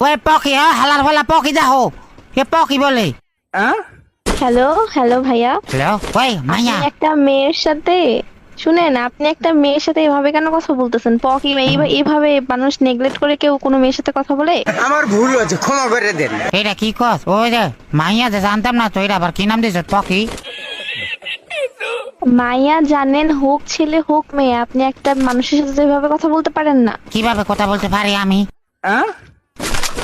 ওই পকি হালার ফালা পকি যাও এ পকি বলে হ্যালো হ্যালো ভাইয়া, হ্যালো ওই মাইয়া আপনি একটা মেয়ের সাথে শুনেন, আপনি একটা মেয়ের সাথে এভাবে কেন কথা বলতেছেন? পকি এইভাবে মানুষ নেগলেক্ট করে কেউ কোনো মেয়ের সাথে কথা বলে? আমার ভুল হয়েছে, ক্ষমা করে দেন। এটা কি কস ওই যে মাইয়া যে জানতাম না তো এটা আবার কি নাম দিয়েছ পকি? মাইয়া জানেন হোক ছেলে হোক মেয়ে, আপনি একটা মানুষের সাথে এভাবে কথা বলতে পারেন না। কিভাবে কথা বলতে পারি আমি?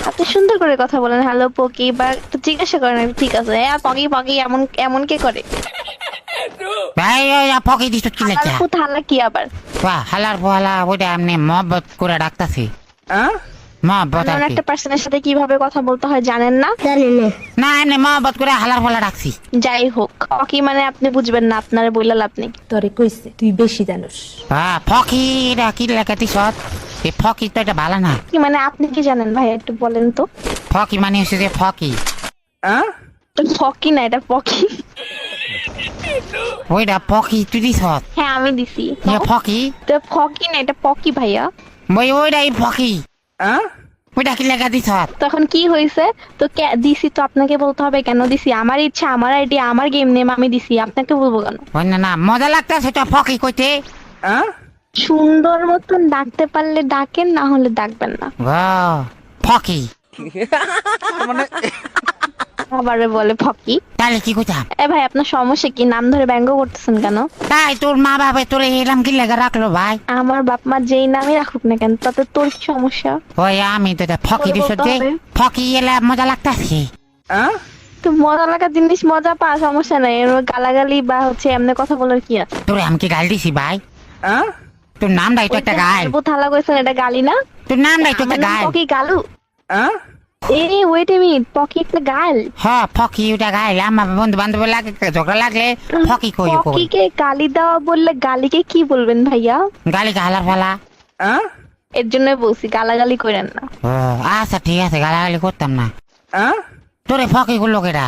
আপনি সুন্দর করে কথা বলেন, হ্যালো পকি, বা একটু জিজ্ঞাসা করেন ঠিক আছে, হ্যাঁ পকি পকি এমন এমন কে করে? ভাই ওই পকি দিছ কি লেখা? হালা কি আবার? বাহ হালার ফালা ওইটা এমনি মহব্বত করে ডাকতাছি। মহব্বত আর এমন কি? একটা পার্সনের সাথে কিভাবে কথা বলতে হয় জানেন না? না এমনি মহব্বত করে হালার ফালা ডাকছি। যাই হোক, পকি মানে আপনি বুঝবেন না, আপনারে বইলা লাভ নেই। তোরে কইছে তুই বেশি জানোস। ফকি এটা কি লেখা দিছ? এই ফকি তো এটা ভালো না। কি মানে আপনি কি জানেন ভাই, একটু বলেন তো। ফকি মানে হচ্ছে যে ফকি। ফকি না, এটা পকি। ওইটা পকি তুই দিছ? হ্যাঁ আমি দিছি। ফকি তো ফকি না, এটা পকি ভাইয়া। ওইটাই ফকি। ওইটা কি লেখা দিছ? তখন কি হয়েছে? তো দিছি তো আপনাকে বলতে হবে কেন দিছি? আমার ইচ্ছা, আমার আইডিয়া, আমার গেম নেম, আমি দিছি, আপনাকে বলবো কেন? ওই না না মজা লাগতেছে তো ফকি কইতে। সুন্দর মতন ডাকতে পারলে ডাকেন, না হলে ডাকবেন না। ফকি আবারে বলে ফকি। তাহলে কি কইতাম? এ ভাই আপনার সমস্যা কি? নাম ধরে ব্যঙ্গ করতেছেন কেন? তাই তোর মা বাবা তোর এলাম কি লেখা রাখলো ভাই? আমার বাপ মা যেই নামই রাখুক না কেন, তাতে তোর কি সমস্যা? ওই আমি তো এটা ফকি দিছ বলতে যে হবে। ফকি এলা মজা লাগতাছে। তো মজা লাগা জিনিস মজা পা, সমস্যা নাই। এর গালাগালি বা হচ্ছে এমনি কথা বলার কি আছে? তোরে আমি কি গাল দিছি ভাই? তোর নামটাই তো একটা গাল। থালা কইছেন, এটা গালি না? তোর নামটাই তো একটা আমার নাম গাল। পকি গালু। এই ওয়েট এ মিনিট, পকি একটা গাল? হ্যাঁ ফকি ওটা গাল। আমার বন্ধু বান্ধব লাগে ঝগড়া লাগলে ফকি কই কই। পকিকে গালি দেওয়া বললে গালিকে কি বলবেন ভাইয়া? গালি গালার ফালা। এর জন্য বলছি গালাগালি করেন না। ও আচ্ছা ঠিক আছে গালাগালি করতাম না। তোরে ফকি করলো কেটা?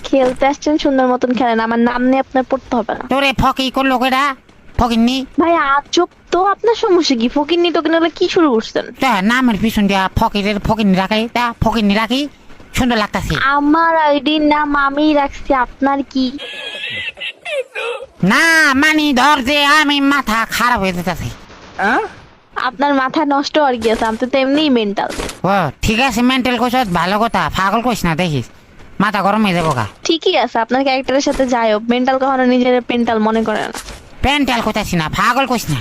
খেলতে আসছেন, সুন্দর মতন খেলেন, আমার নাম নিয়ে আপনার পড়তে হবে না। তোরে ফকি করলো কেটা? ফকিন্নি ভাই আজব তো, আপনার সমস্যা কি? ফকিন্নি তো কিনা কি শুরু করছেন? নামের পিছন দিয়া ফকিরের ফকিন্নি রাখাই তা ফকিন্নি রাখি সুন্দর লাগতাছে। আমার আইডির নাম আমি রাখছি, আপনার কি? না মানি ধর যে আমি মাথা খারাপ হয়ে যেতেছে। আপনার মাথা নষ্ট আর কি আছে? আপনি তো এমনিই মেন্টাল। ও ঠিক আছে মেন্টাল কইস ভালো কথা, পাগল কইস না দেখিস মাথা গরম হয়ে যাবো গা। ঠিকই আছে, আপনার ক্যারেক্টারের সাথে যাই হোক, মেন্টাল কখনো নিজের পেন্টাল মনে করে না। পেন্টাল কইতাছি না, পাগল কইস না।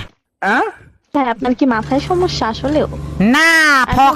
ভাই আপনার কি মাথায় সমস্যা আসলেও? না ফকি